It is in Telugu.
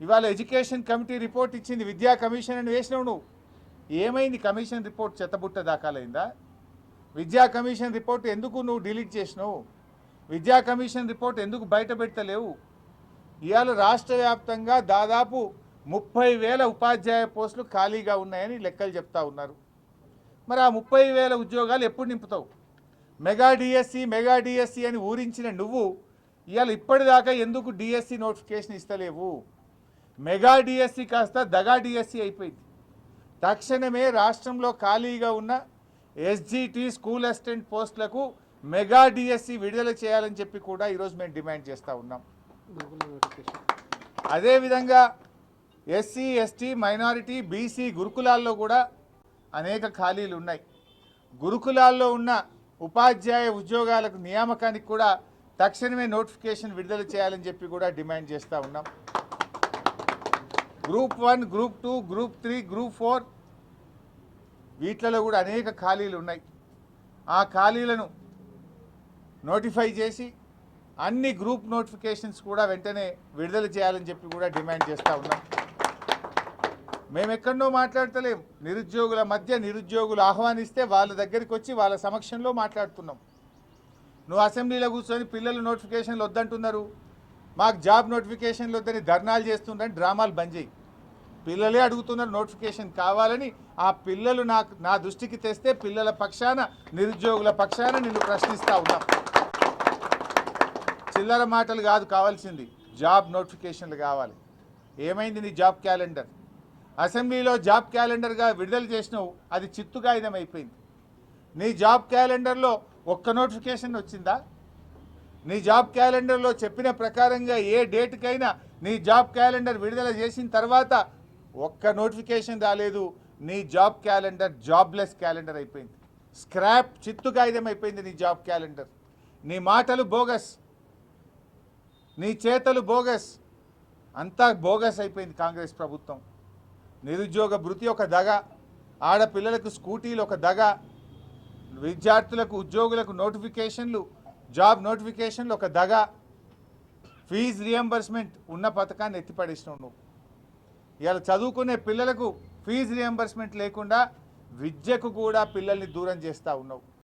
ఇవాళ ఎడ్యుకేషన్ కమిటీ రిపోర్ట్ ఇచ్చింది, విద్యా కమిషన్ అని వేసినావు నువ్వు. ఏమైంది కమిషన్ రిపోర్ట్? చెత్తబుట్ట దాకాలైందా? విద్యా కమిషన్ రిపోర్ట్ ఎందుకు నువ్వు డిలీట్ చేసినావు? విద్యా కమిషన్ రిపోర్ట్ ఎందుకు బయట పెట్టలేవు? ఇవాళ రాష్ట్ర వ్యాప్తంగా దాదాపు 30,000 ఉపాధ్యాయ పోస్టులు ఖాళీగా ఉన్నాయని లెక్కలు చెప్తా ఉన్నారు. మరి ఆ 30,000 ఉద్యోగాలు ఎప్పుడు నింపుతావు? మెగా డిఎస్సి అని ఊరించిన నువ్వు ఇవాళ ఇప్పటిదాకా ఎందుకు డిఎస్సి నోటిఫికేషన్ ఇస్తలేవు? మెగా డిఎస్సి కాస్త దగా డిఎస్సి అయిపోయింది. తక్షణమే రాష్ట్రంలో ఖాళీగా ఉన్న ఎస్జిటి స్కూల్ అసిస్టెంట్ పోస్టులకు మెగా డిఎస్సి విడుదల చేయాలని చెప్పి కూడా ఈరోజు మేము డిమాండ్ చేస్తూ ఉన్నాం. అదేవిధంగా ఎస్సీ ఎస్టీ మైనారిటీ బీసీ గురుకులాల్లో కూడా అనేక ఖాళీలు ఉన్నాయి. గురుకులాల్లో ఉన్న ఉపాధ్యాయ ఉద్యోగాలకు నియామకానికి కూడా తక్షణమే నోటిఫికేషన్ విడుదల చేయాలని చెప్పి కూడా డిమాండ్ చేస్తూ ఉన్నాం. గ్రూప్ 1, గ్రూప్ 2, గ్రూప్ 3, గ్రూప్ 4 వీటిలలో కూడా అనేక ఖాళీలు ఉన్నాయి. ఆ ఖాళీలను నోటిఫై చేసి అన్ని గ్రూప్ నోటిఫికేషన్స్ కూడా వెంటనే విడుదల చేయాలని చెప్పి కూడా డిమాండ్ చేస్తూ ఉన్నాం. మేము ఎక్కడో మాట్లాడతలేం. నిరుద్యోగుల మధ్య నిరుద్యోగులు ఆహ్వానిస్తే వాళ్ళ దగ్గరికి వచ్చి వాళ్ళ సమక్షంలో మాట్లాడుతున్నాం. నువ్వు అసెంబ్లీలో కూర్చొని పిల్లలు నోటిఫికేషన్లు వద్దంటున్నారు, మాకు జాబ్ నోటిఫికేషన్లు వద్దని ధర్నాలు చేస్తుందని డ్రామాలు బంద్ చేయి. పిల్లలే అడుగుతున్నారు నోటిఫికేషన్ కావాలని. ఆ పిల్లలు నా దృష్టికి తెస్తే పిల్లల పక్షాన నిరుద్యోగుల పక్షాన నిన్ను ప్రశ్నిస్తూ ఉన్నాం. చిల్లర మాటలు కాదు కావాల్సింది, జాబ్ నోటిఫికేషన్లు కావాలి. ఏమైంది నీ జాబ్ క్యాలెండర్? అసెంబ్లీలో జాబ్ క్యాలెండర్గా విడుదల చేసినావు, అది చిత్తుగాయిదం అయిపోయింది. నీ జాబ్ క్యాలెండర్లో ఒక్క నోటిఫికేషన్ వచ్చిందా? నీ జాబ్ క్యాలెండర్లో చెప్పిన ప్రకారంగా ఏ డేట్కైనా నీ జాబ్ క్యాలెండర్ విడుదల చేసిన తర్వాత ఒక్క నోటిఫికేషన్ రాలేదు. నీ జాబ్ క్యాలెండర్ జాబ్లెస్ క్యాలెండర్ అయిపోయింది. స్క్రాప్, చిత్తుగాయిదం అయిపోయింది నీ జాబ్ క్యాలెండర్. నీ మాటలు బోగస్, నీ చేతలు బోగస్, అంతా బోగస్ అయిపోయింది కాంగ్రెస్ ప్రభుత్వం. నిరుద్యోగ భృతి ఒక దగ, ఆడపిల్లలకు స్కూటీలు ఒక దగ, విద్యార్థులకు ఉద్యోగులకు నోటిఫికేషన్లు జాబ్ నోటిఫికేషన్లు ఒక దగ, ఫీజు రియంబర్స్మెంట్ ఉన్న పథకాన్ని ఎత్తిపడేసినావు నువ్వు. ఇవాళ చదువుకునే పిల్లలకు ఫీజు రియంబర్స్మెంట్ లేకుండా విద్యకు కూడా పిల్లల్ని దూరం చేస్తూ ఉన్నావు.